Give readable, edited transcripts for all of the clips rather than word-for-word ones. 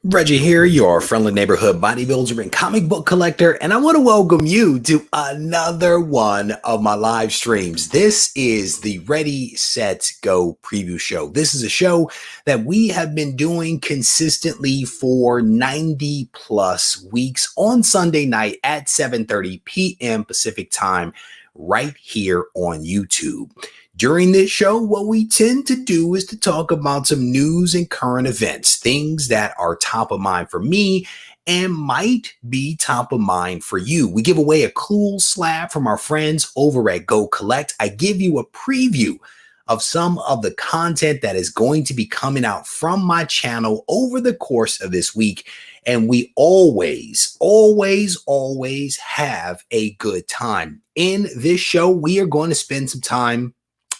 Reggie here, your friendly neighborhood bodybuilder and comic book collector, and I want to welcome you to another one of my live streams. This is the Ready, Set, Go preview show. This is a show that we have been doing consistently for 90 plus weeks on Sunday night at 7:30 p.m. Pacific time, right here on YouTube. During this show, what we tend to do is to talk about some news and current events, things that are top of mind for me and might be top of mind for you. We give away a cool slab from our friends over at Go Collect. I give you a preview of some of the content that is going to be coming out from my channel over the course of this week. And we always have a good time. In this show, we are going to spend some time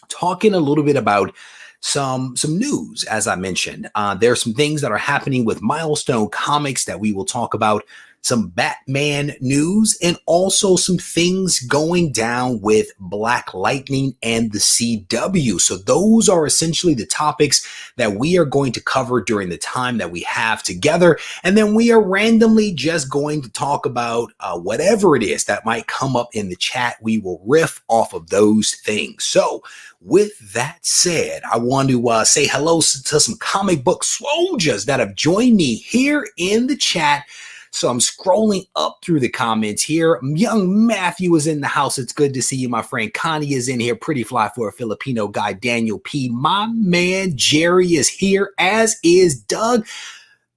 talking a little bit about some news. As I mentioned, there are some things that are happening with Milestone Comics that we will talk about, some Batman news, and also some things going down with Black Lightning and the CW. So those are essentially the topics that we are going to cover during the time that we have together. And then we are randomly just going to talk about whatever it is that might come up in the chat. We will riff off of those things. So with that said, I want to say hello to some comic book soldiers that have joined me here in the chat. So I'm scrolling up through the comments here. Young Matthew is in the house. It's good to see you, my friend. Connie is in here. Pretty fly for a Filipino guy. Daniel P. My man Jerry is here, as is Doug,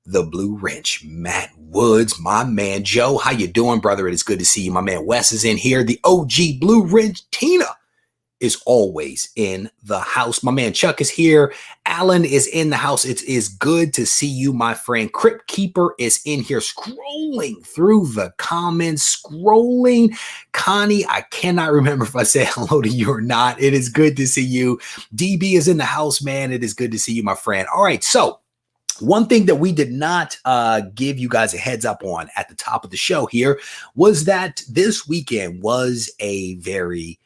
the Blue Wrench. Matt Woods, my man Joe. How you doing, brother? It is good to see you. My man Wes is in here. The OG Blue Wrench. Tina is always in the house. My man Chuck is here. Alan is in the house. It is good to see you, my friend. Crypt Keeper is in here, scrolling through the comments, scrolling. Connie, I cannot remember if I said hello to you or not. It is good to see you. DB is in the house, man. It is good to see you, my friend. All right, so one thing that we did not give you guys a heads up on at the top of the show here was that this weekend was a very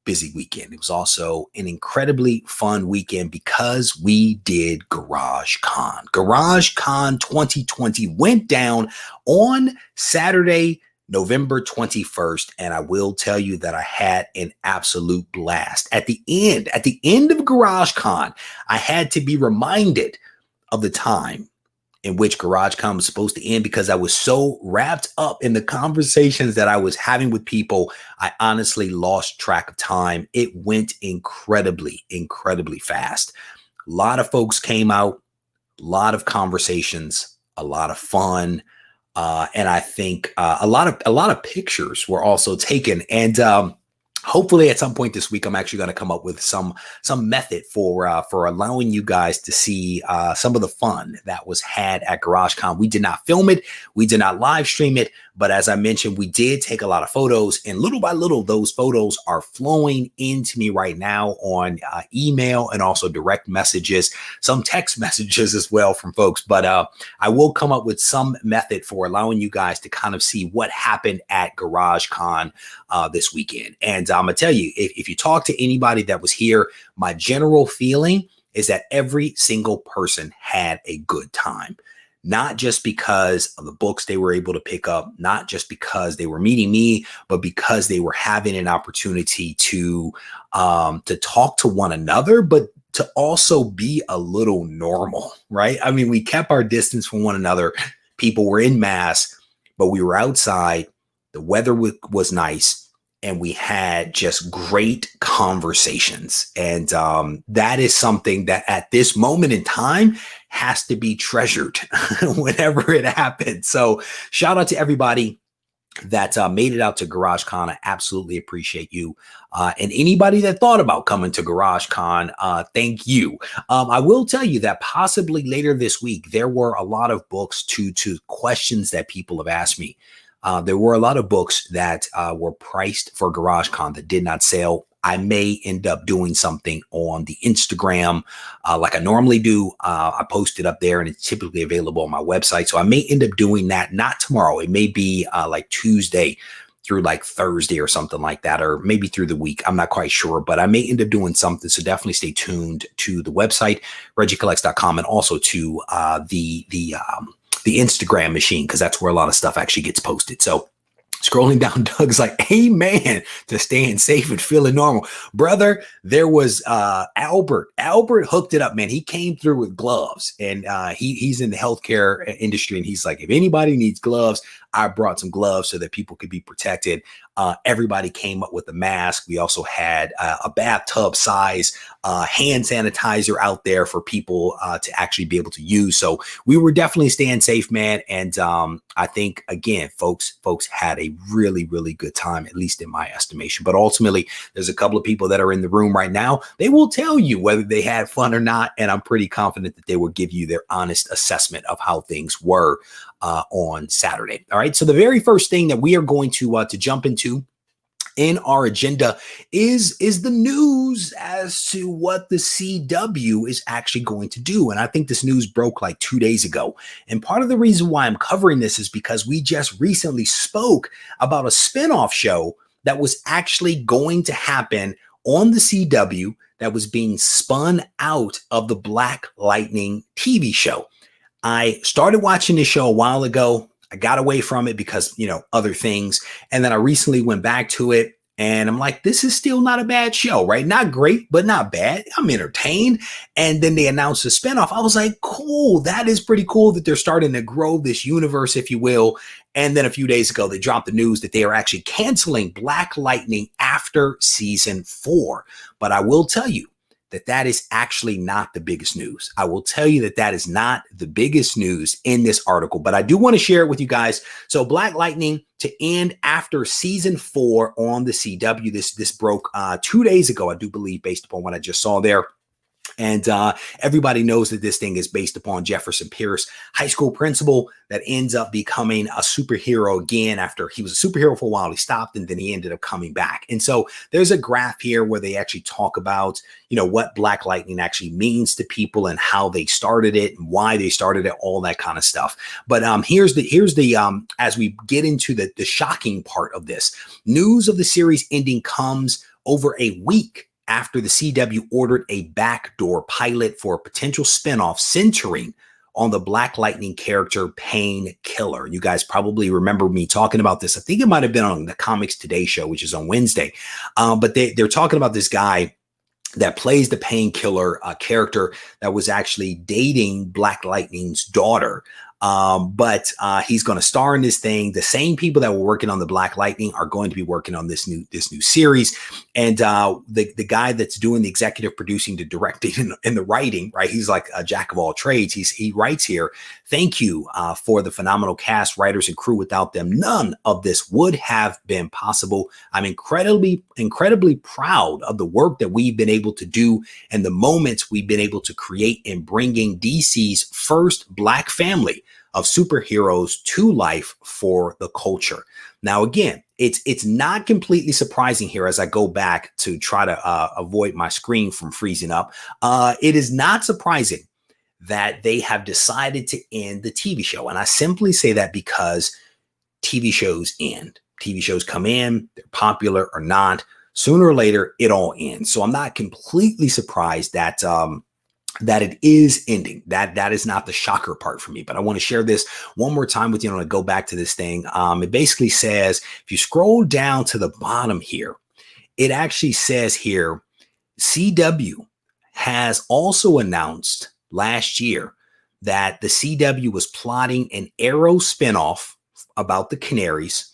busy weekend. It was also an incredibly fun weekend because we did Garage Con. Garage Con 2020 went down on Saturday, November 21st, and I will tell you that I had an absolute blast. At the end of Garage Con, I had to be reminded of the time in which GarageCon was supposed to end because I was so wrapped up in the conversations that I was having with people. I honestly lost track of time. It went incredibly fast. A lot of folks came out, a lot of conversations, a lot of fun. And I think a lot of pictures were also taken. And hopefully at some point this week, I'm actually going to come up with some method for allowing you guys to see some of the fun that was had at GarageCon. We did not film it. We did not live stream it. But as I mentioned, we did take a lot of photos, and little by little, those photos are flowing into me right now on email and also direct messages, some text messages as well from folks. But I will come up with some method for allowing you guys to kind of see what happened at GarageCon this weekend. And I'm going to tell you, if you talk to anybody that was here, my general feeling is that every single person had a good time. Not just because of the books they were able to pick up, not just because they were meeting me, but because they were having an opportunity to talk to one another, but to also be a little normal, right? I mean, we kept our distance from one another. People were in masks, but we were outside. The weather was nice. And we had just great conversations. And that is something that at this moment in time has to be treasured whenever it happens. So shout out to everybody that made it out to GarageCon. I absolutely appreciate you. And anybody that thought about coming to GarageCon, thank you. I will tell you that possibly later this week, there were a lot of books to questions that people have asked me. There were a lot of books that were priced for GarageCon that did not sell. I may end up doing something on the Instagram like I normally do. I post it up there and it's typically available on my website. So I may end up doing that, not tomorrow. It may be like Tuesday through like Thursday or something like that, or maybe through the week. I'm not quite sure, but I may end up doing something. So definitely stay tuned to the website, reggiecollects.com, and also to the the Instagram machine, because that's where a lot of stuff actually gets posted. So scrolling down, Doug's like, amen to staying safe and feeling normal. Brother, there was Albert. Albert hooked it up, man. He came through with gloves, and he's in the healthcare industry, and he's like, if anybody needs gloves, I brought some gloves so that people could be protected. Everybody came up with a mask. We also had a bathtub size hand sanitizer out there for people to actually be able to use. So we were definitely staying safe, man. And I think, again, folks had a really, really good time, at least in my estimation. But ultimately, there's a couple of people that are in the room right now. They will tell you whether they had fun or not. And I'm pretty confident that they will give you their honest assessment of how things were on Saturday. All right. So the very first thing that we are going to jump into in our agenda is the news as to what the CW is actually going to do. And I think this news broke like 2 days ago. And part of the reason why I'm covering this is because we just recently spoke about a spinoff show that was actually going to happen on the CW that was being spun out of the Black Lightning TV show. I started watching this show a while ago. I got away from it because, other things. And then I recently went back to it, and I'm like, this is still not a bad show, right? Not great, but not bad. I'm entertained. And then they announced a spinoff. I was like, cool. That is pretty cool that they're starting to grow this universe, if you will. And then a few days ago, they dropped the news that they are actually canceling Black Lightning after season 4. But I will tell you, that is actually not the biggest news. I will tell you that is not the biggest news in this article, but I do want to share it with you guys. So Black Lightning to end after season 4 on the CW. This broke 2 days ago, I do believe, based upon what I just saw there. And everybody knows that this thing is based upon Jefferson Pierce, high school principal that ends up becoming a superhero again after he was a superhero for a while. He stopped, and then he ended up coming back. And so there's a graph here where they actually talk about, what Black Lightning actually means to people and how they started it and why they started it, all that kind of stuff. But here's the as we get into the shocking part of this, news of the series ending comes over a week after the CW ordered a backdoor pilot for a potential spinoff centering on the Black Lightning character Painkiller. You guys probably remember me talking about this. I think it might have been on the Comics Today show, which is on Wednesday. But they're talking about this guy that plays the Painkiller character that was actually dating Black Lightning's daughter. But he's going to star in this thing. The same people that were working on the Black Lightning are going to be working on this new series. And the guy that's doing the executive producing, the directing, and the writing, right? He's like a jack of all trades. He writes here, thank you for the phenomenal cast, writers, and crew. Without them, none of this would have been possible. I'm incredibly proud of the work that we've been able to do and the moments we've been able to create in bringing DC's first Black family of superheroes to life for the culture. Now, again, it's not completely surprising here as I go back to try to avoid my screen from freezing up. It is not surprising that they have decided to end the TV show. And I simply say that because TV shows end. TV shows come in, they're popular or not. Sooner or later, it all ends. So I'm not completely surprised that it is ending. That is not the shocker part for me. But I want to share this one more time with you. I'm going to go back to this thing. It basically says, if you scroll down to the bottom here, it actually says here, CW has also announced last year that the CW was plotting an Arrow spinoff about the Canaries,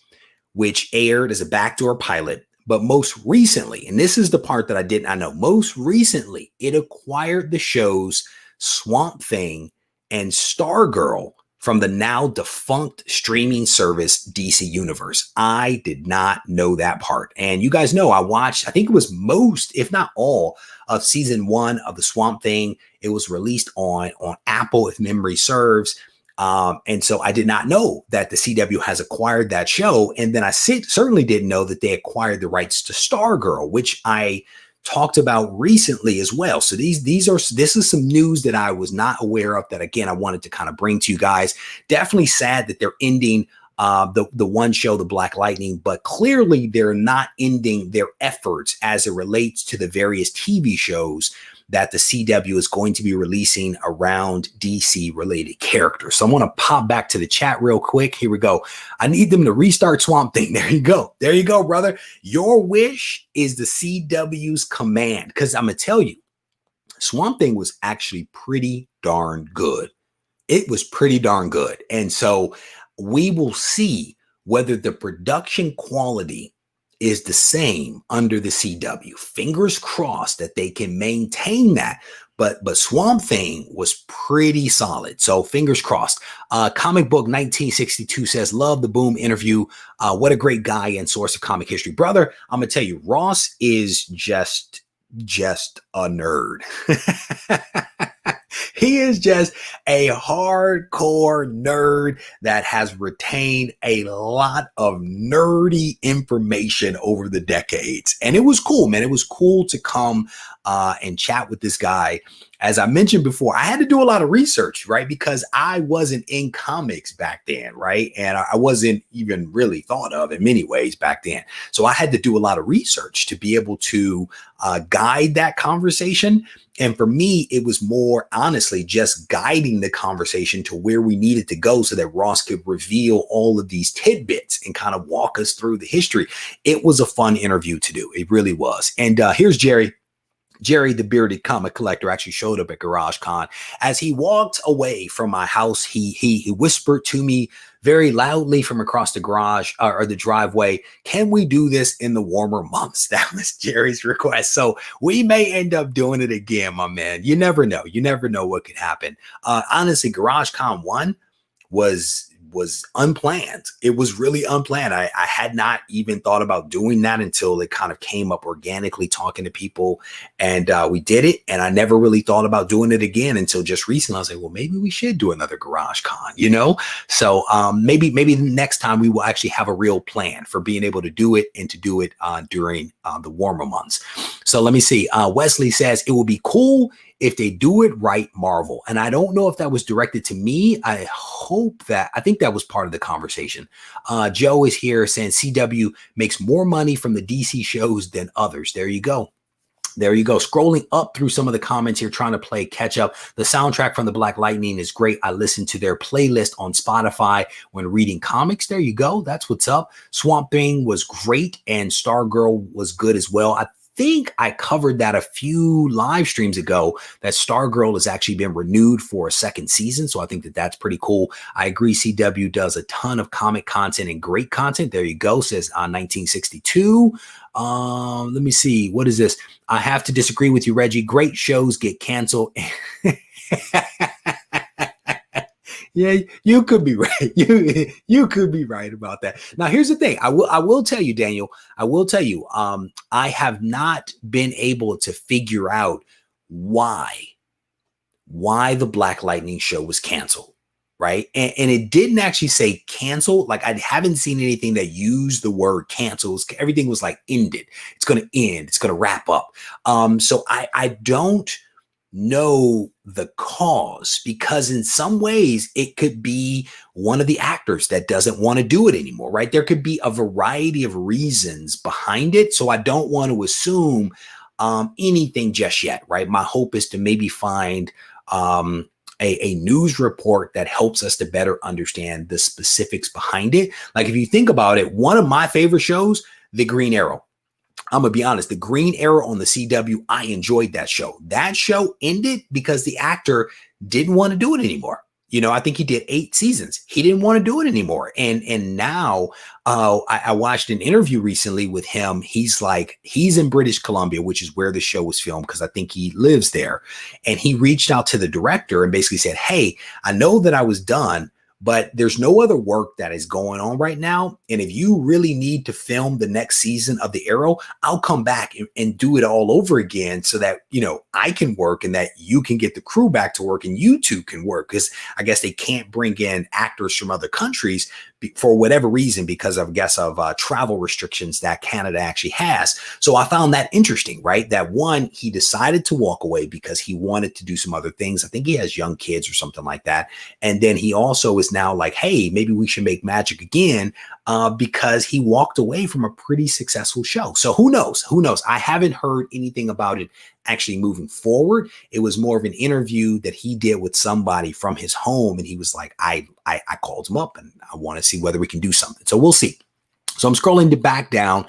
which aired as a backdoor pilot. But most recently, and this is the part that I know, most recently, it acquired the shows Swamp Thing and Stargirl from the now defunct streaming service DC Universe. I did not know that part. And you guys know I watched, I think it was most, if not all, of season 1 of the Swamp Thing. It was released on Apple, if memory serves. And so I did not know that the CW has acquired that show. And then I certainly didn't know that they acquired the rights to Stargirl, which I talked about recently as well. So this is some news that I was not aware of that, again, I wanted to kind of bring to you guys. Definitely sad that they're ending the one show, the Black Lightning, but clearly they're not ending their efforts as it relates to the various TV shows that the CW is going to be releasing around DC related characters. So I want to pop back to the chat real quick. Here we go. I need them to restart Swamp Thing. There you go. There you go, brother. Your wish is the CW's command, because I'm going to tell you, Swamp Thing was actually pretty darn good. It was pretty darn good. And so we will see whether the production quality is the same under the CW. Fingers crossed that they can maintain that. But Swamp Thing was pretty solid. So fingers crossed. Comic Book 1962 says, love the Boom interview. What a great guy and source of comic history. Brother, I'm going to tell you, Ross is just a nerd. He is just a hardcore nerd that has retained a lot of nerdy information over the decades. And it was cool, man. It was cool to come and chat with this guy. As I mentioned before, I had to do a lot of research, right? Because I wasn't in comics back then, right? And I wasn't even really thought of in many ways back then. So I had to do a lot of research to be able to guide that conversation. And for me, it was more honestly just guiding the conversation to where we needed to go so that Ross could reveal all of these tidbits and kind of walk us through the history. It was a fun interview to do. It really was. And here's Jerry. Jerry, the bearded comic collector, actually showed up at Garage Con. As he walked away from my house, he whispered to me very loudly from across the garage or the driveway, can we do this in the warmer months? That was Jerry's request. So we may end up doing it again, my man. You never know. You never know what could happen. Honestly, Garage Con 1 was unplanned. It was really unplanned. I had not even thought about doing that until it kind of came up organically talking to people, and we did it. And I never really thought about doing it again until just recently. I was like, well, maybe we should do another Garage Con, you know? So maybe the next time we will actually have a real plan for being able to do it and to do it during the warmer months. So let me see. Wesley says it will be cool if they do it right, Marvel. And I don't know if that was directed to me. I think that was part of the conversation. Joe is here saying CW makes more money from the DC shows than others. There you go. There you go. Scrolling up through some of the comments here, trying to play catch up. The soundtrack from the Black Lightning is great. I listened to their playlist on Spotify when reading comics. There you go. That's what's up. Swamp Thing was great, and Stargirl was good as well. I think I covered that a few live streams ago, that Stargirl has actually been renewed for a second season. So I think that that's pretty cool. I agree. CW does a ton of comic content and great content. There you go. Says 1962. Let me see. What is this? I have to disagree with you, Reggie. Great shows get canceled. Yeah, you could be right. You could be right about that. Now, here's the thing. I will tell you, Daniel, I will tell you, I have not been able to figure out why the Black Lightning show was canceled, right? And it didn't actually say cancel. Like, I haven't seen anything that used the word cancels. Everything was like ended. It's going to end. It's going to wrap up. So I don't know the cause, because in some ways it could be one of the actors that doesn't want to do it anymore, right? There could be a variety of reasons behind it. So I don't want to assume anything just yet, right? My hope is to maybe find a news report that helps us to better understand the specifics behind it. Like, if you think about it, one of my favorite shows, The Green Arrow. I'm going to be honest, The Green Arrow on the CW, I enjoyed that show. That show ended because the actor didn't want to do it anymore. You know, I think he did 8 seasons. He didn't want to do it anymore. And now I watched an interview recently with him. He's in British Columbia, which is where the show was filmed, because I think he lives there. And he reached out to the director and basically said, hey, I know that I was done, but there's no other work that is going on right now. And if you really need to film the next season of The Arrow, I'll come back and do it all over again so that, you know, I can work and that you can get the crew back to work and you two can work. Because I guess they can't bring in actors from other countries for whatever reason, because of, I guess, of travel restrictions that Canada actually has. So I found that interesting, right? That one, he decided to walk away because he wanted to do some other things. I think he has young kids or something like that. And then he also is now like, hey, maybe we should make magic again, because he walked away from a pretty successful show. So who knows? Who knows? I haven't heard anything about it actually moving forward. It was more of an interview that he did with somebody from his home. And he was like, I called him up and I want to see whether we can do something. So we'll see. So I'm scrolling back down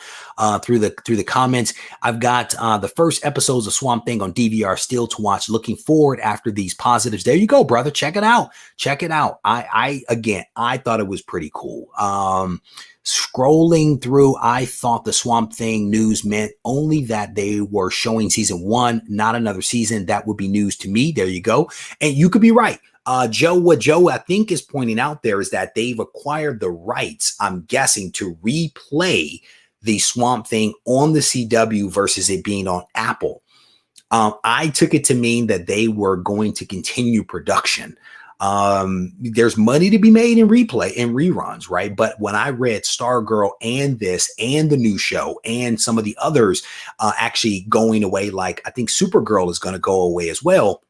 through the comments. I've got the first episodes of Swamp Thing on DVR still to watch. Looking forward after these positives. There you go, brother. Check it out. Check it out. I thought it was pretty cool. Scrolling through, I thought the Swamp Thing news meant only that they were showing season 1, not another season. That would be news to me. There you go. And you could be right. Joe, what Joe I think is pointing out there is that they've acquired the rights, I'm guessing, to replay the Swamp Thing on the CW versus it being on Apple. I took it to mean that they were going to continue production. There's money to be made in replay and reruns, right? But when I read Stargirl and this and the new show and some of the others actually going away, like I think Supergirl is going to go away as well.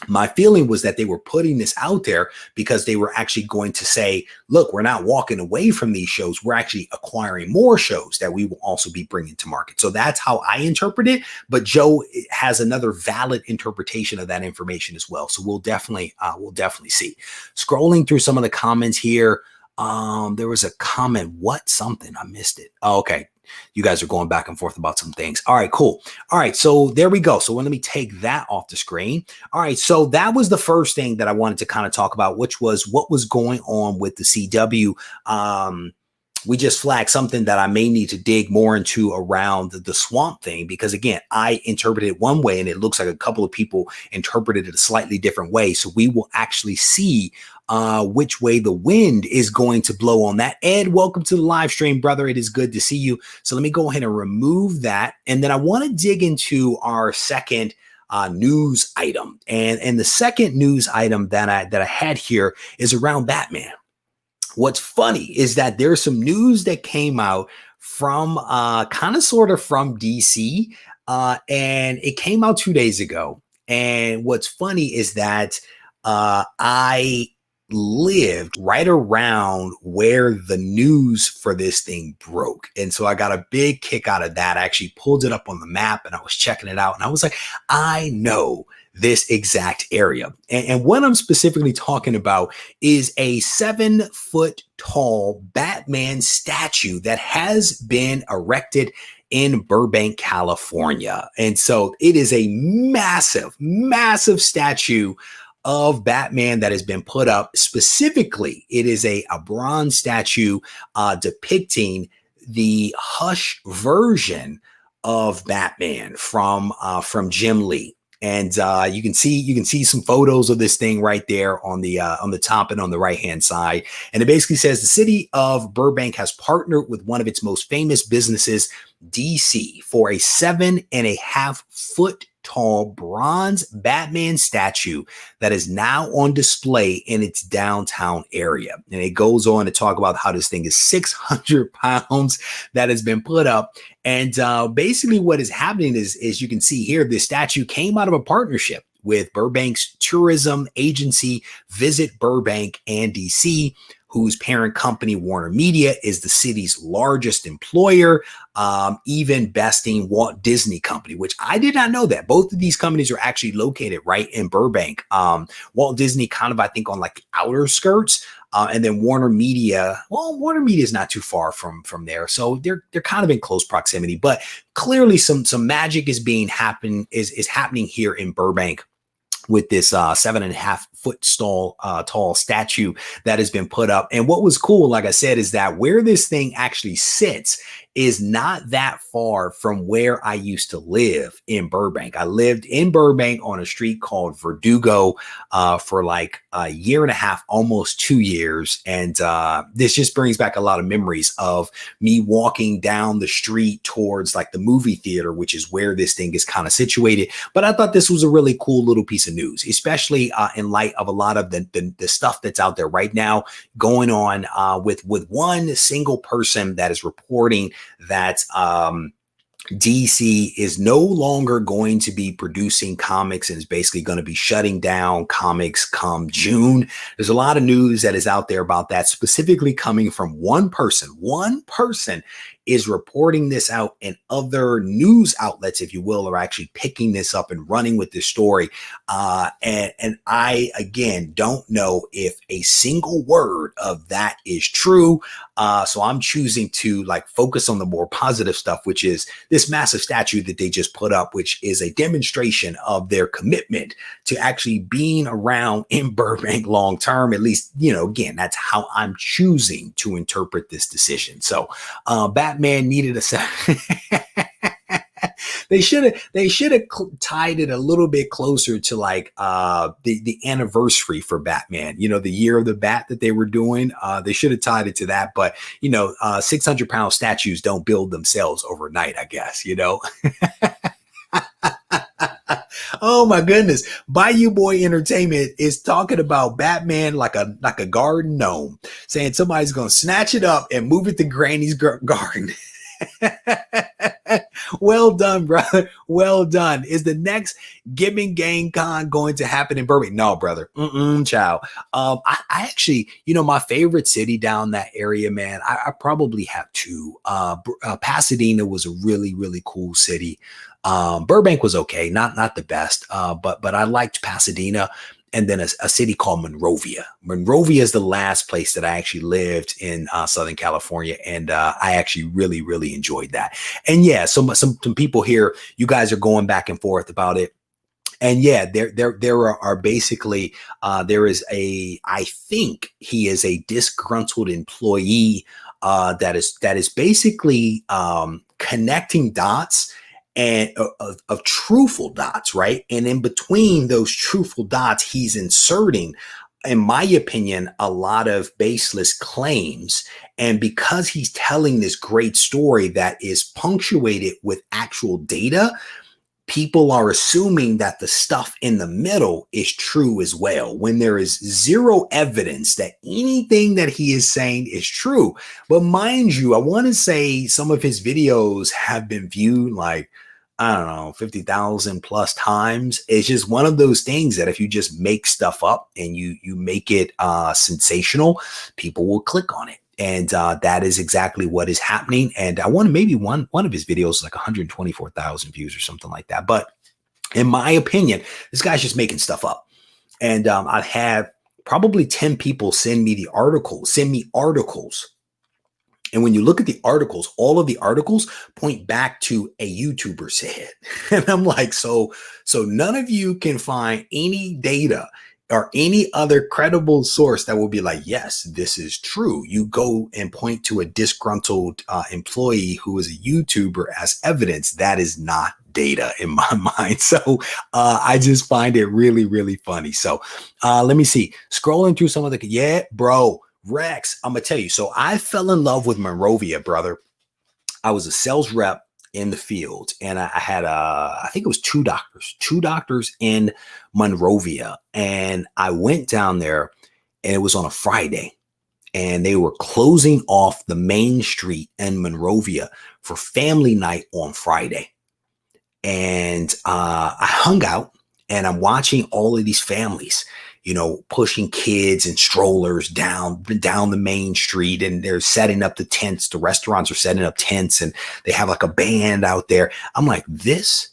My feeling was that they were putting this out there because they were actually going to say, look, we're not walking away from these shows. We're actually acquiring more shows that we will also be bringing to market. So that's how I interpret it. But Joe has another valid interpretation of that information as well. So we'll definitely see. Scrolling through some of the comments here. There was a comment. Something I missed it. Oh, okay. You guys are going back and forth about some things. All right, cool. All right, so there we go. So let me take that off the screen. All right, so that was the first thing that I wanted to kind of talk about, which was what was going on with the CW. We just flagged something that I may need to dig more into around the Swamp Thing, because again, I interpreted it one way and it looks like a couple of people interpreted it a slightly different way. So we will actually see which way the wind is going to blow on that. Ed, welcome to the live stream, brother. It is good to see you. So let me go ahead and remove that. And then I want to dig into our second news item. And the second news item that I had here is around Batman. What's funny is that there's some news that came out from kind of sort of from DC, and it came out 2 days ago. And what's funny is that I lived right around where the news for this thing broke. And so I got a big kick out of that. I actually pulled it up on the map and I was checking it out and I was like, I know this exact area. And what I'm specifically talking about is a 7-foot tall Batman statue that has been erected in Burbank, California. And so it is a massive, massive statue of Batman that has been put up. Specifically, it is a bronze statue depicting the Hush version of Batman from Jim Lee. And you can see some photos of this thing right there on the top and on the right hand side. And it basically says the city of Burbank has partnered with one of its most famous businesses, DC, for a 7.5-foot tall bronze Batman statue that is now on display in its downtown area. And it goes on to talk about how this thing is 600 pounds that has been put up. And basically what is happening is you can see here, this statue came out of a partnership with Burbank's tourism agency, Visit Burbank and DC, whose parent company, Warner Media, is the city's largest employer, even besting Walt Disney Company, which I did not know that. Both of these companies are actually located right in Burbank. Walt Disney kind of, I think, on like the outer skirts, and then Warner Media. Well, Warner Media is not too far from there, so they're kind of in close proximity. But clearly, some magic is happening here in Burbank with this 7.5-foot tall statue that has been put up. And what was cool, like I said, is that where this thing actually sits is not that far from where I used to live in Burbank. I lived in Burbank on a street called Verdugo for like a year and a half, almost 2 years. And this just brings back a lot of memories of me walking down the street towards like the movie theater, which is where this thing is kind of situated. But I thought this was a really cool little piece of news, especially in light of a lot of the stuff that's out there right now going on with one single person that is reporting that DC is no longer going to be producing comics and is basically going to be shutting down comics come June. There's a lot of news that is out there about that, specifically coming from one person. One person is reporting this out, and other news outlets, if you will, are actually picking this up and running with this story. And I, again, don't know if a single word of that is true. So I'm choosing to like focus on the more positive stuff, which is this massive statue that they just put up, which is a demonstration of their commitment to actually being around in Burbank long term. At least, you know, again, that's how I'm choosing to interpret this decision. So Batman needed a They should have tied it a little bit closer to like the anniversary for Batman, you know, the year of the bat that they were doing. They should have tied it to that. But, you know, 600-pound statues don't build themselves overnight, I guess, you know. Oh my goodness. Bayou Boy Entertainment is talking about Batman like a garden gnome, saying somebody's going to snatch it up and move it to Granny's garden. Well done, brother. Well done. Is the next Giving Gang Con going to happen in Burbank? No, brother. Child. I actually, you know, my favorite city down that area, man, I probably have two. Pasadena was a really, really cool city. Burbank was okay, not the best, but I liked Pasadena. And then a city called Monrovia. Monrovia is the last place that I actually lived in Southern California, and I actually really, really enjoyed that. And yeah, some people here, you guys are going back and forth about it. And yeah, there are basically there is I think he is a disgruntled employee that is basically connecting dots and of truthful dots, right? And in between those truthful dots, he's inserting, in my opinion, a lot of baseless claims. And because he's telling this great story that is punctuated with actual data, people are assuming that the stuff in the middle is true as well, when there is zero evidence that anything that he is saying is true. But mind you, I want to say some of his videos have been viewed like, I don't know, 50,000 plus times. It's just one of those things that if you just make stuff up and you make it sensational, people will click on it. And that is exactly what is happening. And I want to maybe one of his videos like 124,000 views or something like that. But in my opinion, this guy's just making stuff up. And I've had probably 10 people send me articles. And when you look at the articles, all of the articles point back to a YouTuber said. And I'm like, so none of you can find any data or any other credible source that will be like, yes, this is true. You go and point to a disgruntled employee who is a YouTuber as evidence. That is not data in my mind. So I just find it really, really funny. So let me see. Scrolling through some of the, yeah, bro, Rex, I'm going to tell you. So I fell in love with Monrovia, brother. I was a sales rep in the field, and I had I think it was two doctors in Monrovia. And I went down there, and it was on a Friday, and they were closing off the main street in Monrovia for family night on Friday. And I hung out, and I'm watching all of these families, you know, pushing kids and strollers down the main street, and they're setting up the tents. The restaurants are setting up tents, and they have like a band out there. I'm like, this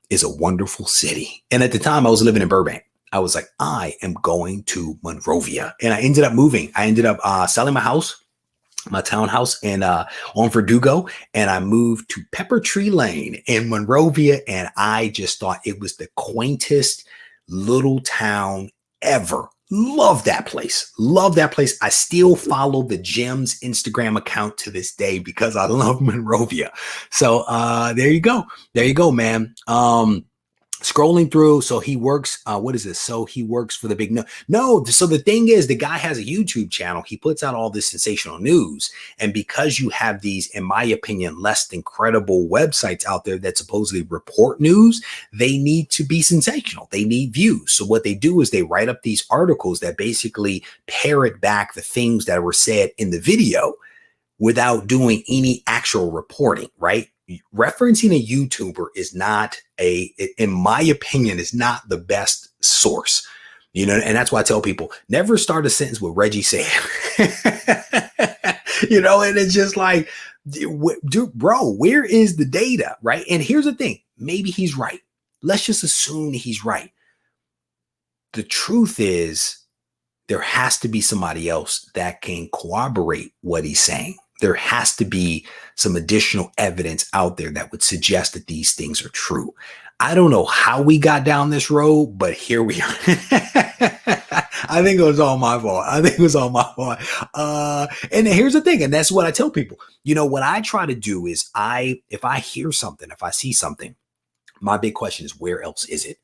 is a wonderful city. And at the time I was living in Burbank. I was like, I am going to Monrovia. And I ended up moving. I ended up selling my house, my townhouse, and on Verdugo, and I moved to Pepper Tree Lane in Monrovia. And I just thought it was the quaintest little town ever. Love that place. Love that place. I still follow the Jim's Instagram account to this day because I love Monrovia. So there you go. There you go, man. Scrolling through, so he works, what is this? So he works for the big, no. So the thing is, the guy has a YouTube channel. He puts out all this sensational news. And because you have these, in my opinion, less than credible websites out there that supposedly report news, they need to be sensational. They need views. So what they do is they write up these articles that basically parrot back the things that were said in the video without doing any actual reporting, right? Referencing a YouTuber is not in my opinion, is not the best source, you know, and that's why I tell people never start a sentence with Regie said. And it's just like, dude, bro, where is the data, right? And here's the thing, maybe he's right. Let's just assume that he's right. The truth is, there has to be somebody else that can corroborate what he's saying. There has to be some additional evidence out there that would suggest that these things are true. I don't know how we got down this road, but here we are. I think it was all my fault. And here's the thing, and that's what I tell people. What I try to do is if I hear something, if I see something, my big question is, where else is it?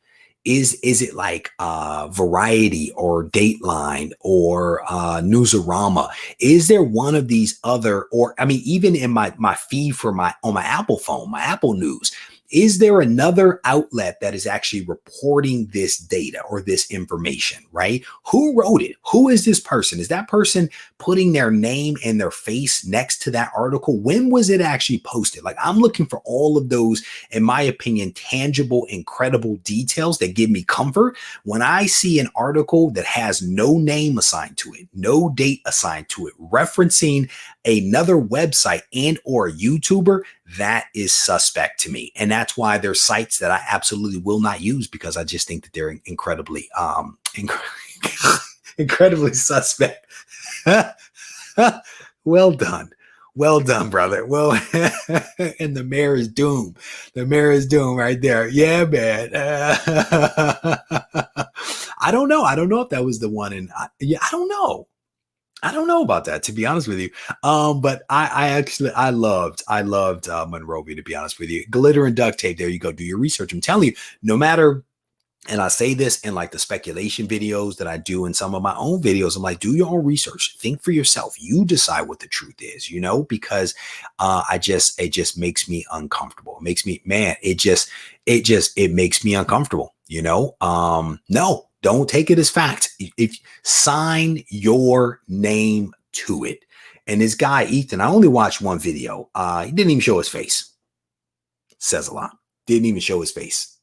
Is it like Variety or Dateline or Newsarama? Is there one of these other, or I mean, even in my feed on my Apple phone, my Apple News, is there another outlet that is actually reporting this data or this information, right? Who wrote it? Who is this person? Is that person putting their name and their face next to that article? When was it actually posted? Like, I'm looking for all of those, in my opinion, tangible and credible details that give me comfort. When I see an article that has no name assigned to it, no date assigned to it, referencing another website and or a YouTuber, that is suspect to me. And that's why there's sites that I absolutely will not use, because I just think that they're incredibly incredibly suspect. Well done, brother. Well, and the mayor is doomed. The mayor is doomed right there. Yeah, man. I don't know if that was the one. And I don't know. I don't know about that, to be honest with you. But I loved Monrovia, to be honest with you. Glitter and duct tape. There you go. Do your research. I'm telling you, no matter, and I say this in like the speculation videos that I do in some of my own videos, I'm like, do your own research. Think for yourself. You decide what the truth is, because it just makes me uncomfortable. It makes me, man, it makes me uncomfortable, no. Don't take it as fact. Sign your name to it. And this guy, Ethan, I only watched one video. He didn't even show his face. Says a lot. Didn't even show his face.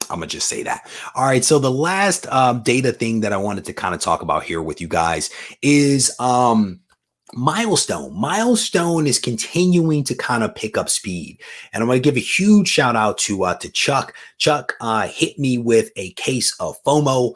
I'm going to just say that. All right. So the last data thing that I wanted to kind of talk about here with you guys is Milestone. Milestone is continuing to kind of pick up speed. And I'm going to give a huge shout out to Chuck. Chuck hit me with a case of FOMO,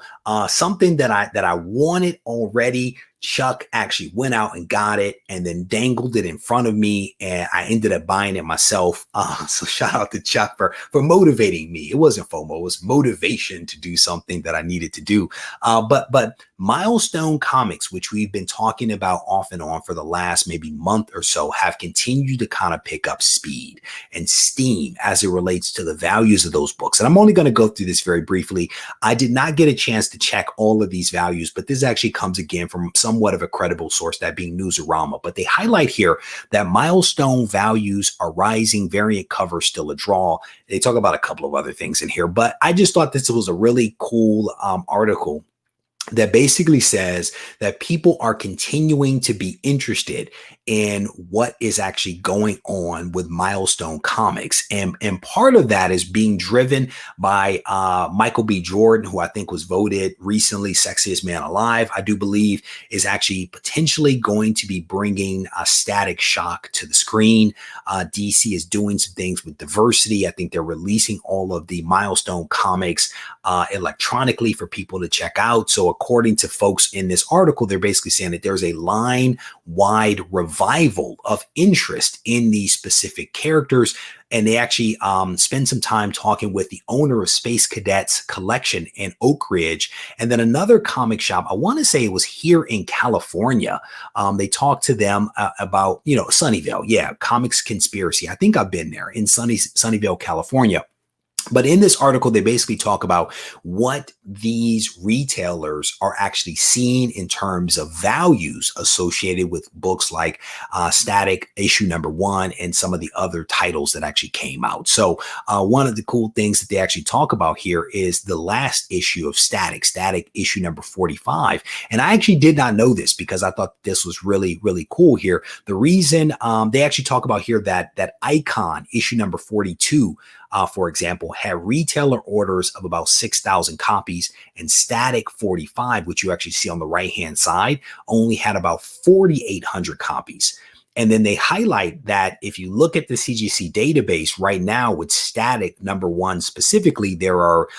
something that I wanted already. Chuck actually went out and got it and then dangled it in front of me, and I ended up buying it myself. So shout out to Chuck for motivating me. It wasn't FOMO, it was motivation to do something that I needed to do. But Milestone Comics, which we've been talking about off and on for the last maybe month or so, have continued to kind of pick up speed and steam as it relates to the values of those books. And I'm only going to go through this very briefly. I did not get a chance to check all of these values, but this actually comes again from somewhat of a credible source, that being Newsarama. But they highlight here that Milestone values are rising, variant cover still a draw. They talk about a couple of other things in here, but I just thought this was a really cool article that basically says that people are continuing to be interested in what is actually going on with Milestone Comics. And part of that is being driven by Michael B. Jordan, who I think was voted recently Sexiest Man Alive, I do believe is actually potentially going to be bringing a Static Shock to the screen. DC is doing some things with diversity. I think they're releasing all of the Milestone comics electronically for people to check out. So according to folks in this article, they're basically saying that there's a line-wide revival of interest in these specific characters. And they actually spend some time talking with the owner of Space Cadets Collection in Oak Ridge. And then another comic shop, I want to say it was here in California. They talked to them about, Sunnyvale. Yeah, Comics Conspiracy. I think I've been there in Sunnyvale, California. But in this article, they basically talk about what these retailers are actually seeing in terms of values associated with books like Static issue #1 and some of the other titles that actually came out. So one of the cool things that they actually talk about here is the last issue of Static issue #45. And I actually did not know this because I thought this was really, really cool here. The reason they actually talk about here that Icon issue #42, for example, had retailer orders of about 6,000 copies, and Static 45, which you actually see on the right-hand side, only had about 4,800 copies. And then they highlight that if you look at the CGC database right now with static #1 specifically, there are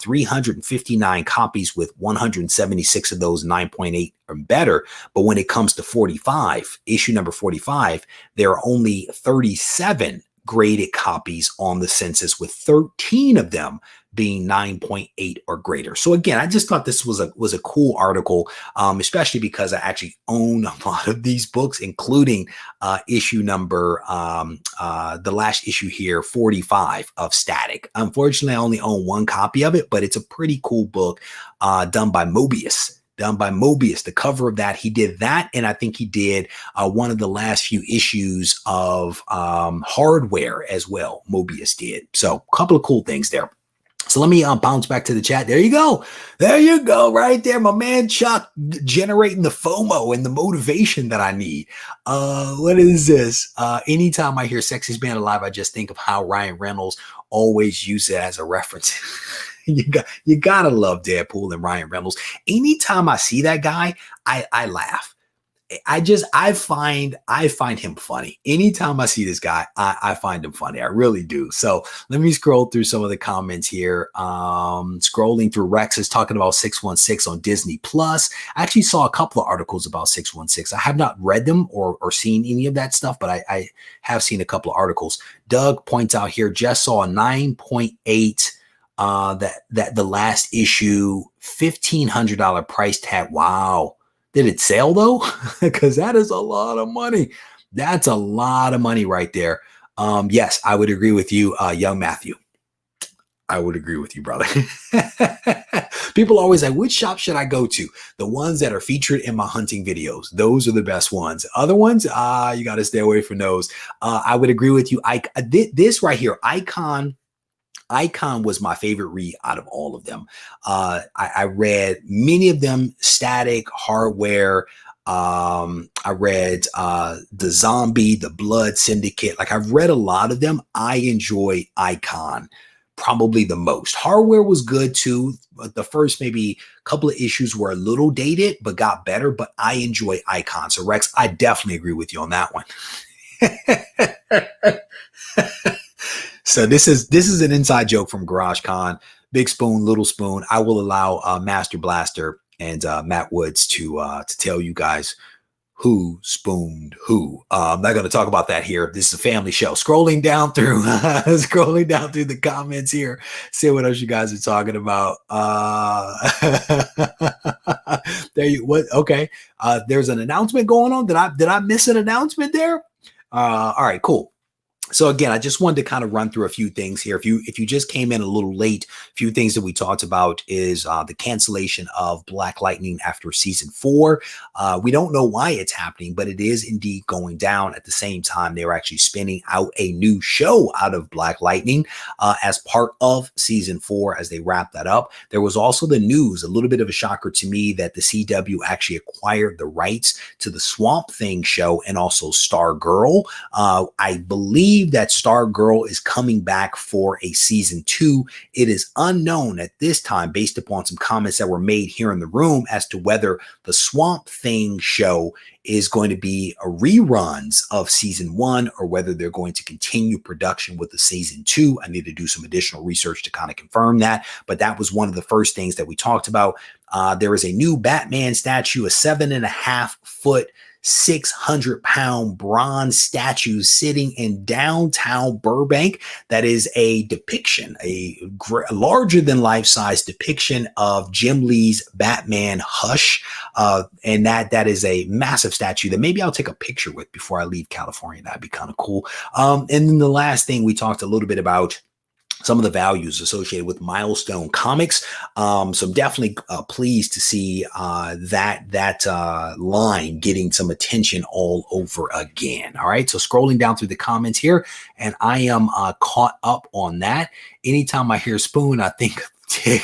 359 copies with 176 of those 9.8 or better. But when it comes to 45, issue number 45, there are only 37 graded copies on the census, with 13 of them being 9.8 or greater. So again, I just thought this was a cool article, especially because I actually own a lot of these books, including issue number, the last issue here, 45 of Static. Unfortunately, I only own one copy of it, but it's a pretty cool book done by Mobius. The cover of that, he did that. And I think he did one of the last few issues of Hardware as well. Mobius did. So a couple of cool things there. So let me bounce back to the chat. There you go. There you go. Right there. My man Chuck generating the FOMO and the motivation that I need. What is this? Anytime I hear Sexiest Man Alive, I just think of how Ryan Reynolds always used it as a reference. You gotta love Deadpool and Ryan Reynolds. Anytime I see that guy, I laugh. I find him funny. Anytime I see this guy, I find him funny. I really do. So let me scroll through some of the comments here. Scrolling through, Rex is talking about 616 on Disney Plus. I actually saw a couple of articles about 616. I have not read them or seen any of that stuff, but I have seen a couple of articles. Doug points out here, just saw a 9.8 that the last issue, $1,500 price tag. Wow. Did it sell though? Because that is a lot of money. That's a lot of money right there. Yes, I would agree with you, young Matthew. I would agree with you, brother. People always say, which shop should I go to? The ones that are featured in my hunting videos. Those are the best ones. Other ones, you got to stay away from those. I would agree with you. This right here, Icon was my favorite read out of all of them. I read many of them, Static, Hardware. I read The Zombie, The Blood Syndicate. Like, I've read a lot of them. I enjoy Icon probably the most. Hardware was good too. But the first maybe couple of issues were a little dated, but got better. But I enjoy Icon. So Rex, I definitely agree with you on that one. So this is an inside joke from GarageCon. Big spoon, little spoon. I will allow Master Blaster and Matt Woods to tell you guys who spooned who. I'm not going to talk about that here. This is a family show. Scrolling down through the comments here, see what else you guys are talking about. Okay. There's an announcement going on. Did I miss an announcement there? All right, cool. So again, I just wanted to kind of run through a few things here. If you just came in a little late, a few things that we talked about is the cancellation of Black Lightning after season 4. We don't know why it's happening, but it is indeed going down. At the same time, they were actually spinning out a new show out of Black Lightning as part of season 4 as they wrap that up. There was also the news, a little bit of a shocker to me, that the CW actually acquired the rights to the Swamp Thing show and also Stargirl. I believe that Stargirl is coming back for a season 2. It is unknown at this time, based upon some comments that were made here in the room, as to whether the Swamp Thing show is going to be a reruns of season 1 or whether they're going to continue production with the season 2. I need to do some additional research to kind of confirm that, but that was one of the first things that we talked about. There is a new Batman statue, a 7.5-foot 600-pound bronze statue sitting in downtown Burbank. That is a depiction, a larger than life-size depiction of Jim Lee's Batman Hush. And that is a massive statue that maybe I'll take a picture with before I leave California. That'd be kind of cool. And then the last thing we talked a little bit about, some of the values associated with Milestone Comics. So I'm definitely pleased to see that line getting some attention all over again. All right. So scrolling down through the comments here, and I am caught up on that. Anytime I hear spoon, I think Tick.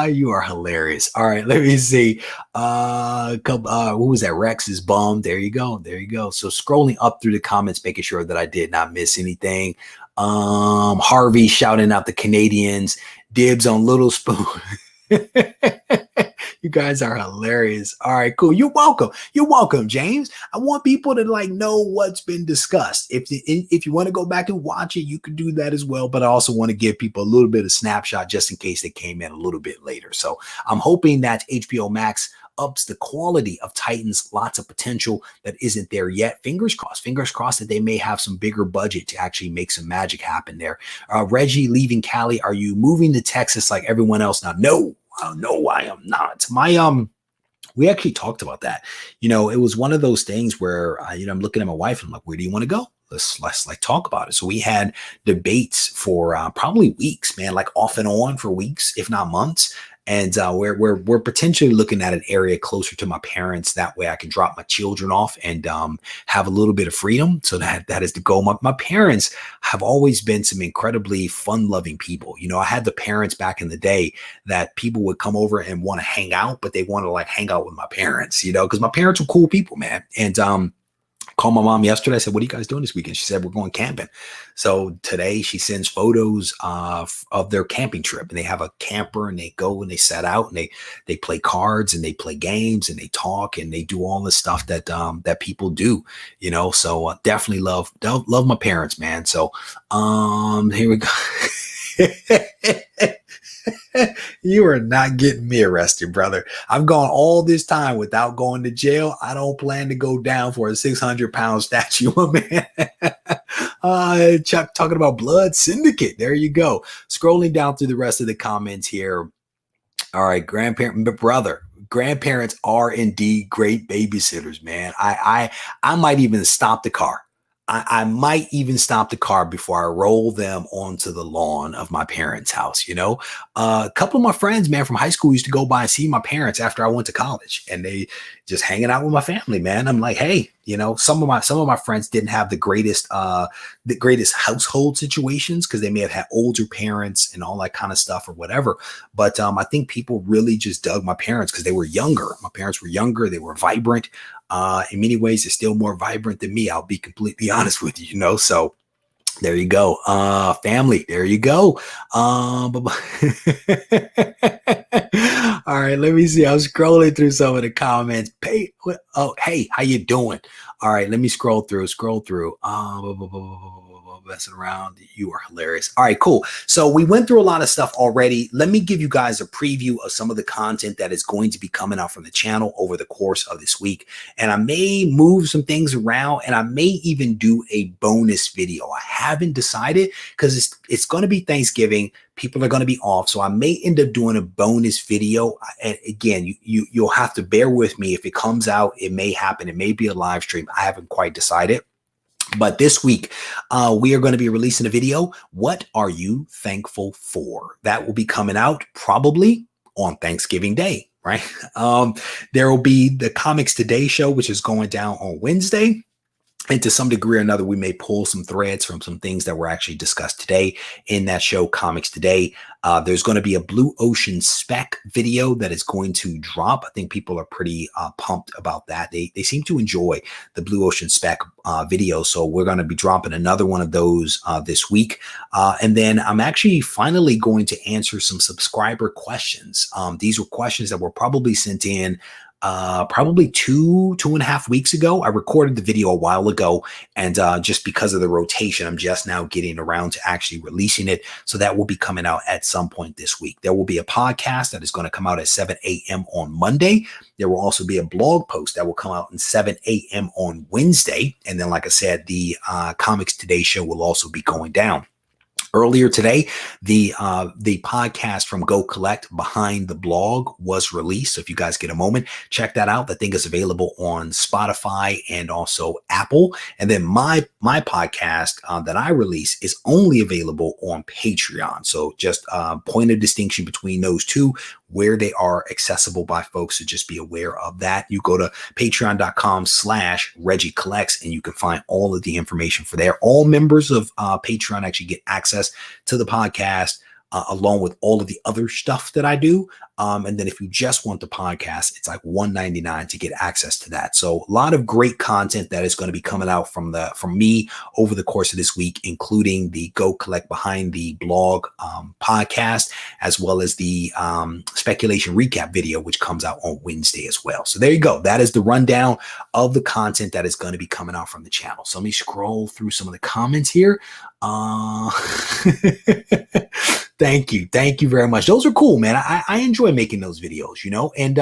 You are hilarious. All right, let me see. Who was that? Rex is bummed. There you go. There you go. So scrolling up through the comments, making sure that I did not miss anything. Harvey shouting out the Canadians. Dibs on Little Spoon. You You guys are hilarious. All right, cool. You're welcome. You're welcome, James. I want people to like know what's been discussed. If you want to go back and watch it, you can do that as well. But I also want to give people a little bit of snapshot just in case they came in a little bit later. So I'm hoping that HBO Max ups the quality of Titans. Lots of potential that isn't there yet. Fingers crossed that they may have some bigger budget to actually make some magic happen there. Regie leaving Cali. Are you moving to Texas like everyone else now? No, I am not. We actually talked about that. It was one of those things where, I'm looking at my wife and I'm like, where do you want to go? Let's like talk about it. So we had debates for probably weeks, man, like off and on for weeks, if not months. And we're potentially looking at an area closer to my parents. That way I can drop my children off and have a little bit of freedom. So that is the goal. My parents have always been some incredibly fun-loving people. I had the parents back in the day that people would come over and want to hang out, but they want to like hang out with my parents, because my parents were cool people, man. And called my mom yesterday. I said, what are you guys doing this weekend? She said, we're going camping. So today she sends photos of their camping trip, and they have a camper and they go and they set out and they play cards and they play games and they talk and they do all the stuff that people do, so definitely love my parents, man. So here we go. You are not getting me arrested, brother. I've gone all this time without going to jail. I don't plan to go down for a 600-pound statue, man. Chuck talking about blood syndicate. There you go. Scrolling down through the rest of the comments here. All right, grandparents are indeed great babysitters, man. I might even stop the car. I might even stop the car before I roll them onto the lawn of my parents' house. A couple of my friends, man, from high school used to go by and see my parents after I went to college, and they just hanging out with my family, man. I'm like, hey, some of my friends didn't have the greatest household situations because they may have had older parents and all that kind of stuff or whatever. But I think people really just dug my parents because they were younger. My parents were younger. They were vibrant. In many ways, they're still more vibrant than me. I'll be completely honest with you, so there you go. Family, there you go. All right, let me see. I'm scrolling through some of the comments. Hey, how you doing? All right, let me scroll through. Messing around. You are hilarious. All right, cool. So we went through a lot of stuff already. Let me give you guys a preview of some of the content that is going to be coming out from the channel over the course of this week. And I may move some things around, and I may even do a bonus video. I haven't decided because it's going to be Thanksgiving. People are going to be off. So I may end up doing a bonus video. And again, you'll have to bear with me. If it comes out, it may happen. It may be a live stream. I haven't quite decided. But this week, we are going to be releasing a video. What are you thankful for? That will be coming out probably on Thanksgiving Day, right? There will be the Comics Today show, which is going down on Wednesday. And to some degree or another, we may pull some threads from some things that were actually discussed today in that show, Comics Today. There's going to be a Blue Ocean spec video that is going to drop. I think people are pretty pumped about that. They seem to enjoy the Blue Ocean spec video. So we're going to be dropping another one of those this week. And then I'm actually finally going to answer some subscriber questions. These were questions that were probably sent in probably 2.5 weeks ago. I recorded the video a while ago, and just because of the rotation, I'm just now getting around to actually releasing it. So that will be coming out at some point this week. There will be a podcast that is going to come out at 7 a.m. on Monday. There will also be a blog post that will come out at 7 a.m. on Wednesday. And then, like I said, the Comics Today show will also be going down. Earlier today, the podcast from Go Collect Behind the Blog was released. So if you guys get a moment, check that out. That thing is available on Spotify and also Apple. And then my podcast that I release is only available on Patreon. So just point of distinction between those two, where they are accessible by folks. So just be aware of that. You go to patreon.com/Regie Collects, and you can find all of the information for there. All members of Patreon actually get access to the podcast along with all of the other stuff that I do. And then if you just want the podcast, it's like $1.99 to get access to that. So a lot of great content that is going to be coming out from me over the course of this week, including the Go Collect Behind the Blog podcast, as well as the speculation recap video, which comes out on Wednesday as well. So there you go. That is the rundown of the content that is going to be coming out from the channel. So let me scroll through some of the comments here. Thank you. Thank you very much. Those are cool, man. I enjoy making those videos, you know, and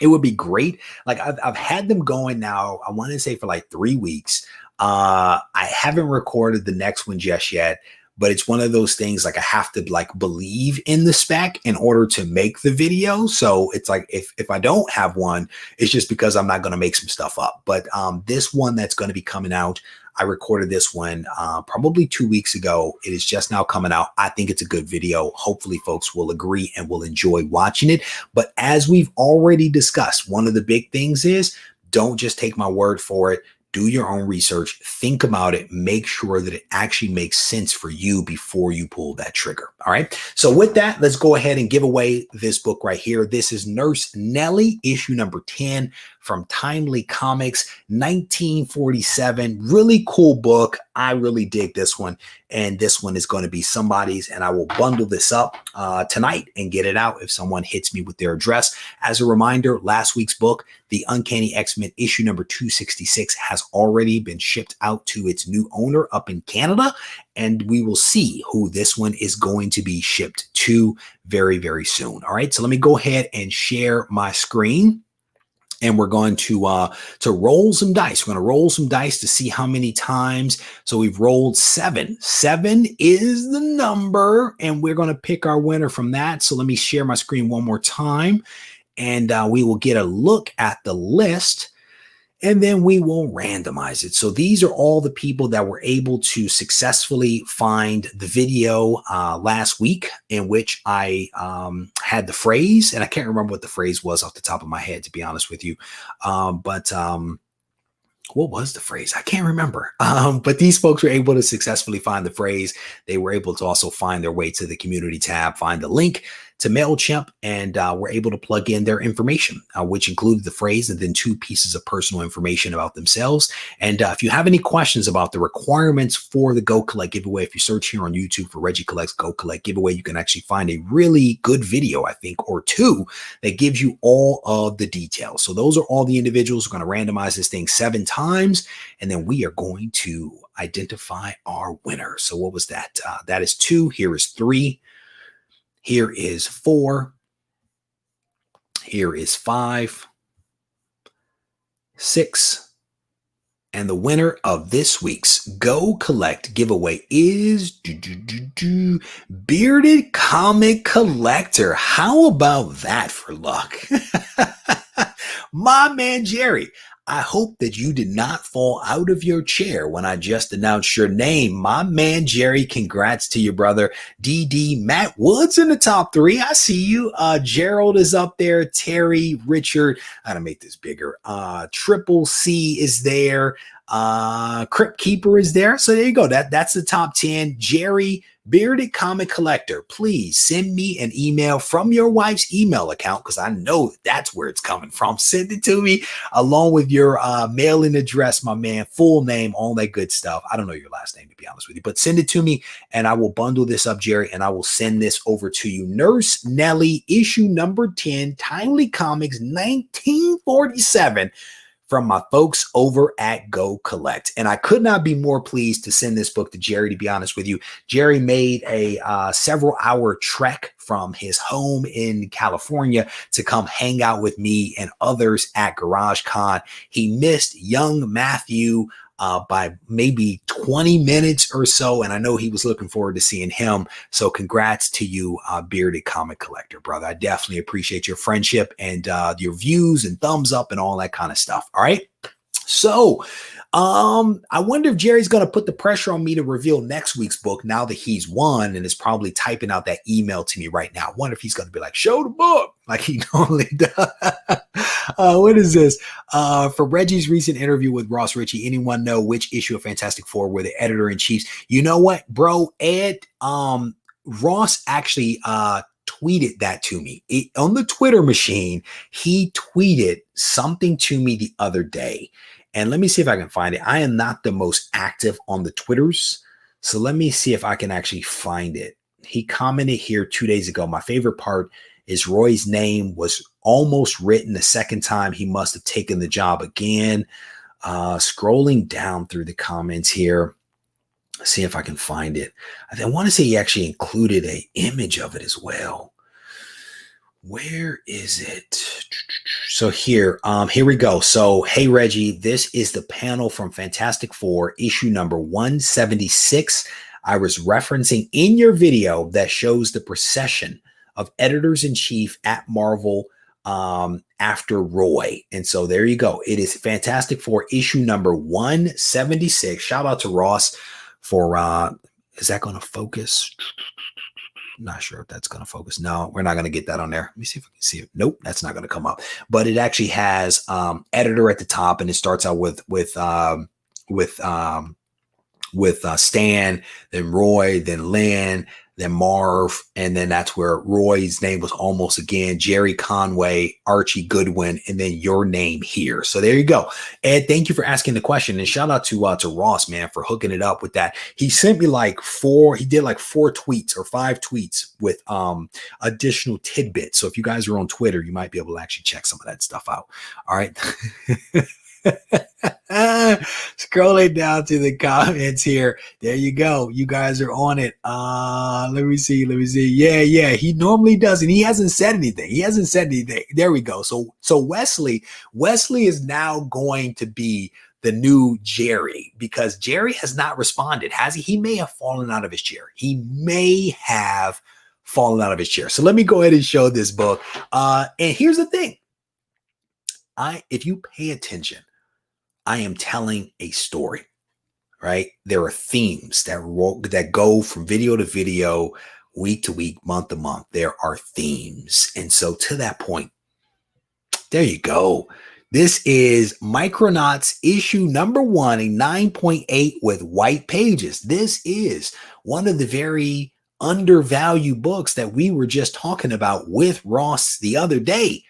it would be great. Like I've had them going now, I want to say for like 3 weeks. I haven't recorded the next one just yet, but it's one of those things like I have to like believe in the spec in order to make the video. So it's like if I don't have one, it's just because I'm not going to make some stuff up. But this one that's going to be coming out, I recorded this one probably 2 weeks ago. It is just now coming out. I think it's a good video. Hopefully folks will agree and will enjoy watching it. But as we've already discussed, one of the big things is don't just take my word for it. Do your own research, think about it, make sure that it actually makes sense for you before you pull that trigger. All right. So with that, let's go ahead and give away this book right here. This is Nurse Nellie, issue number 10 from Timely Comics, 1947. Really cool book. I really dig this one. And this one is going to be somebody's, and I will bundle this up tonight and get it out if someone hits me with their address. As a reminder, last week's book, The Uncanny X-Men issue number 266, has already been shipped out to its new owner up in Canada, and we will see who this one is going to be shipped to very, very soon. All right, so let me go ahead and share my screen. And we're going to roll some dice. We're going to roll some dice to see how many times. So we've rolled 7. 7 is the number, and we're going to pick our winner from that. So let me share my screen one more time, and we will get a look at the list, and then we will randomize it. So these are all the people that were able to successfully find the video last week in which I had the phrase, and I can't remember what the phrase was off the top of my head, to be honest with you. But what was the phrase? I can't remember. But these folks were able to successfully find the phrase. They were able to also find their way to the community tab, find the link to MailChimp, and were able to plug in their information, which included the phrase and then 2 pieces of personal information about themselves. And if you have any questions about the requirements for the Go Collect giveaway, if you search here on YouTube for Regie Collects Go Collect giveaway, you can actually find a really good video, I think, or 2 that gives you all of the details. So those are all the individuals. We're going to randomize this thing 7 times, and then we are going to identify our winner. So what was that? That is 2. Here is 3. Here is 4. Here is 5, 6. And the winner of this week's Go Collect giveaway is Bearded Comic Collector. How about that for luck? My man, Jerry. I hope that you did not fall out of your chair when I just announced your name. My man, Jerry, congrats to your brother. DD, Matt Woods in the top 3. I see you. Gerald is up there. Terry, Richard. I gotta make this bigger. Triple C is there. Crypt Keeper is there. So there you go. That's the top 10. Jerry, Bearded Comic Collector, please send me an email from your wife's email account, because I know that's where it's coming from. Send it to me along with your mailing address, my man, full name, all that good stuff. I don't know your last name, to be honest with you, but send it to me and I will bundle this up, Jerry, and I will send this over to you. Nurse Nellie, issue number 10, Timely Comics, 1947. From my folks over at Go Collect. And I could not be more pleased to send this book to Jerry, to be honest with you. Jerry made a several hour trek from his home in California to come hang out with me and others at GarageCon. He missed young Matthew by maybe 20 minutes or so. And I know he was looking forward to seeing him. So congrats to you, Bearded Comic Collector, brother. I definitely appreciate your friendship and your views and thumbs up and all that kind of stuff. All right. So I wonder if Jerry's going to put the pressure on me to reveal next week's book now that he's won and is probably typing out that email to me right now. I wonder if he's going to be like, show the book like he normally does. What is this? For Reggie's recent interview with Ross Ritchie, anyone know which issue of Fantastic Four were the editor-in-chiefs? You know what, bro, Ed, Ross actually tweeted that to me on the Twitter machine. He tweeted something to me the other day. And let me see if I can find it. I am not the most active on the Twitters. So let me see if I can actually find it. He commented here 2 days ago. My favorite part is Roy's name was almost written the second time. He must have taken the job again. Scrolling down through the comments here. Let's see if I can find it. I want to say he actually included an image of it as well. Where is it? So here we go. So, hey, Reggie, this is the panel from Fantastic Four, issue number 176. I was referencing in your video that shows the procession of editors-in-chief at Marvel after Roy. And so there you go. It is Fantastic Four, issue number 176. Shout out to Ross for, is that going to focus? Not sure if that's going to focus. No, we're not going to get that on there. Let me see if I can see it. Nope, that's not going to come up. But it actually has editor at the top, and it starts out with Stan, then Roy, then Lynn, then Marv, and then that's where Roy's name was almost again, Jerry Conway, Archie Goodwin, and then your name here. So there you go. Ed, thank you for asking the question, and shout out to Ross, man, for hooking it up with that. He sent me he did like 4 tweets or 5 tweets with additional tidbits. So if you guys are on Twitter, you might be able to actually check some of that stuff out. All right. Scrolling down to the comments here. There you go. You guys are on it. Let me see. Yeah. He normally doesn't. He hasn't said anything. There we go. So Wesley is now going to be the new Jerry, because Jerry has not responded, has he? He may have fallen out of his chair. So let me go ahead and show this book. And here's the thing. If you pay attention, I am telling a story, right? There are themes that go from video to video, week to week, month to month. There are themes. And so to that point, there you go. This is Micronauts issue number 1, a 9.8 with white pages. This is one of the very undervalued books that we were just talking about with Ross the other day.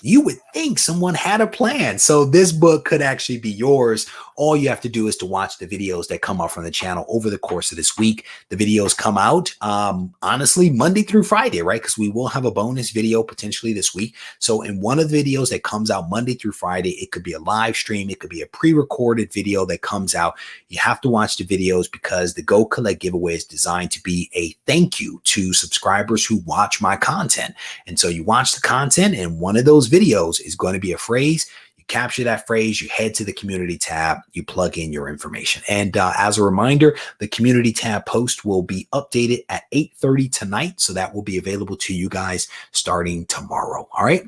You would think someone had a plan. So this book could actually be yours. All you have to do is to watch the videos that come out from the channel over the course of this week. The videos come out, honestly, Monday through Friday, right? Because we will have a bonus video potentially this week. So in one of the videos that comes out Monday through Friday, it could be a live stream. It could be a pre-recorded video that comes out. You have to watch the videos because the Go Collect giveaway is designed to be a thank you to subscribers who watch my content. And so you watch the content, and one of those videos is going to be a phrase. You capture that phrase, you head to the community tab, you plug in your information. And as a reminder, the community tab post will be updated at 8:30 tonight. So that will be available to you guys starting tomorrow. All right.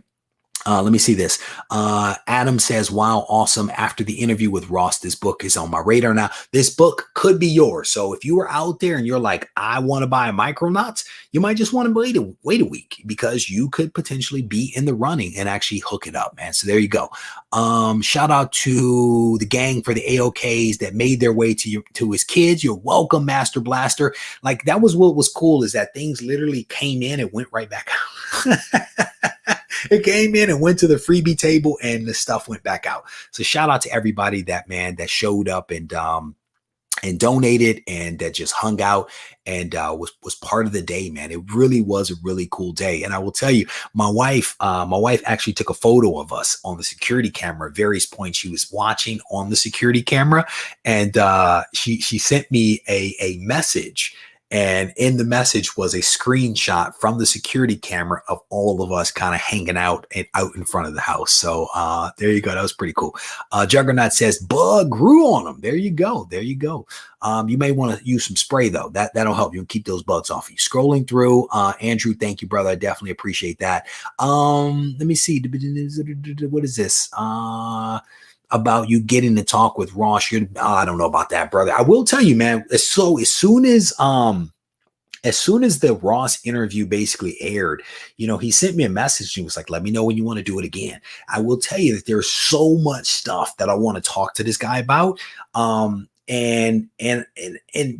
Let me see this. Adam says, wow, awesome. After the interview with Ross, this book is on my radar now. This book could be yours. So if you are out there and you're like, I want to buy Micronauts, you might just want to wait a week, because you could potentially be in the running and actually hook it up, man. So there you go. Shout out to the gang for the AOKs that made their way to his kids. You're welcome, Master Blaster. Like, that was what was cool, is that things literally came in and went right back out. It came in and went to the freebie table, and the stuff went back out. So shout out to everybody that showed up and donated, and that just hung out and was part of the day, man. It really was a really cool day. And I will tell you, my wife actually took a photo of us on the security camera at various points. She was watching on the security camera, and she sent me a message. And in the message was a screenshot from the security camera of all of us kind of hanging out in front of the house. So there you go. That was pretty cool. Juggernaut says, bug grew on them. There you go. You may want to use some spray, though. That'll help you keep those bugs off you. Scrolling through, Andrew, thank you, brother. I definitely appreciate that. Let me see. What is this? About you getting to talk with Ross. I don't know about that, brother. I will tell you, man. So as soon as the Ross interview basically aired, he sent me a message. He was like, let me know when you want to do it again. I will tell you that there's so much stuff that I want to talk to this guy about. And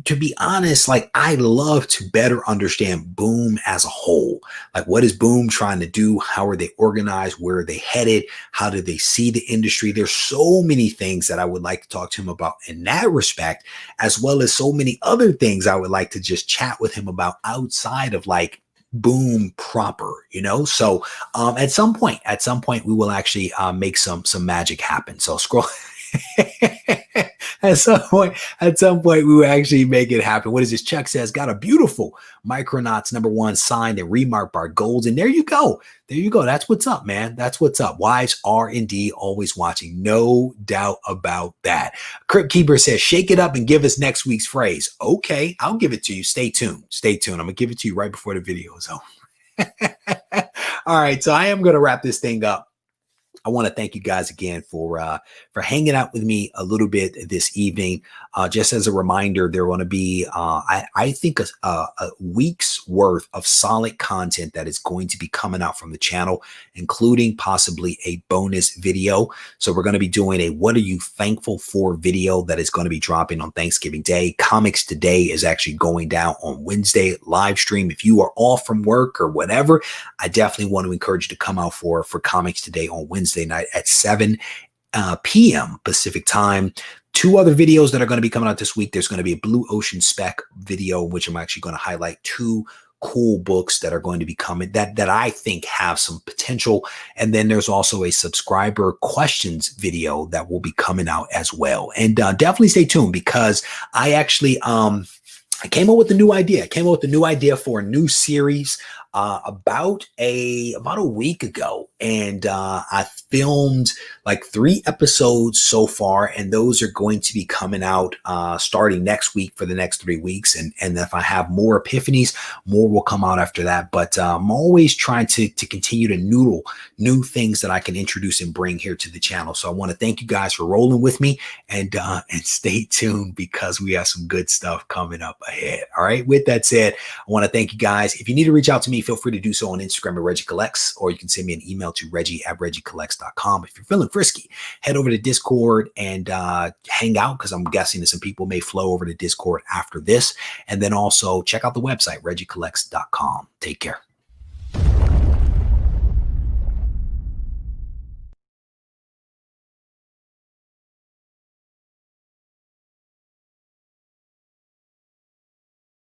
to be honest, like I love to better understand Boom as a whole. Like what is Boom trying to do? How are they organized? Where are they headed? How do they see the industry? There's so many things that I would like to talk to him about in that respect, as well as so many other things I would like to just chat with him about outside of like Boom proper, you know. So at some point we will actually make some magic happen. So scroll. At some point, we will actually make it happen. What is this? Chuck says, got a beautiful Micronauts #1 signed and remarked by Golds. And there you go. There you go. That's what's up, man. That's what's up. Wives are indeed always watching. No doubt about that. Crypt Keeper says, shake it up and give us next week's phrase. Okay, I'll give it to you. Stay tuned. Stay tuned. I'm going to give it to you right before the video is over. All right, so I am going to wrap this thing up. I want to thank you guys again for hanging out with me a little bit this evening. Just as a reminder, there are going to be, I think, a week's worth of solid content that is going to be coming out from the channel, including possibly a bonus video. So we're going to be doing a "What are you thankful for" video that is going to be dropping on Thanksgiving Day. Comics Today is actually going down on Wednesday live stream. If you are off from work or whatever, I definitely want to encourage you to come out for Comics Today on Wednesday night at 7 p.m. Pacific time. 2 other videos that are going to be coming out this week. There's going to be a Blue Ocean Spec video, which I'm actually going to highlight 2 cool books that are going to be coming that I think have some potential. And then there's also a subscriber questions video that will be coming out as well. And definitely stay tuned, because I actually I came up with a new idea. I came up with a new idea for a new series about a week ago, and I filmed like 3 episodes so far, and those are going to be coming out starting next week for the next 3 weeks. And if I have more epiphanies, more will come out after that. But I'm always trying to continue to noodle new things that I can introduce and bring here to the channel. So I want to thank you guys for rolling with me, and stay tuned, because we have some good stuff coming up ahead. All right. With that said, I want to thank you guys. If you need to reach out to me, feel free to do so on Instagram at Regie Collects, or you can send me an email to reggie@regiecollects.com. If you're feeling frisky, head over to Discord and hang out, because I'm guessing that some people may flow over to Discord after this. And then also check out the website, regiecollects.com. Take care.